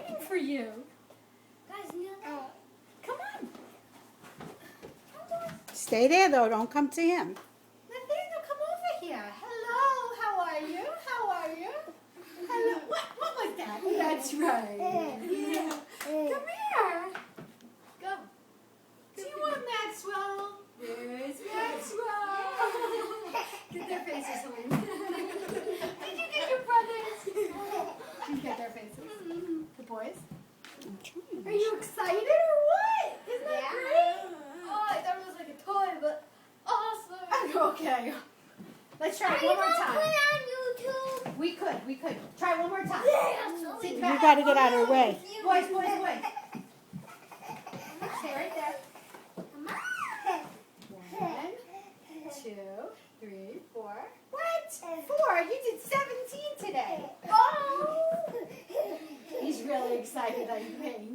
waiting for you. Guys, no. Come on. Stay there, though. Don't come to him. Nathaniel, come over here. Hello, how are you? How are you? Hello. What was that? That's right. Yeah. Come here. Go. Do you want Maxwell? There's Maxwell. Get their faces away. Did you get your brothers? Did you get their faces? The boys? I'm trying. Are you excited or what? Isn't that great? Oh, I thought it was like a toy, but awesome. Okay. Let's try it one more time. On YouTube. We could. Try one more time. Yeah. Sit You back. got to get out of her way. Boys. Stay right there. Come on. 1, 2, 3, 4. What? 4? You did 17 today. Oh. He's really excited that you paid.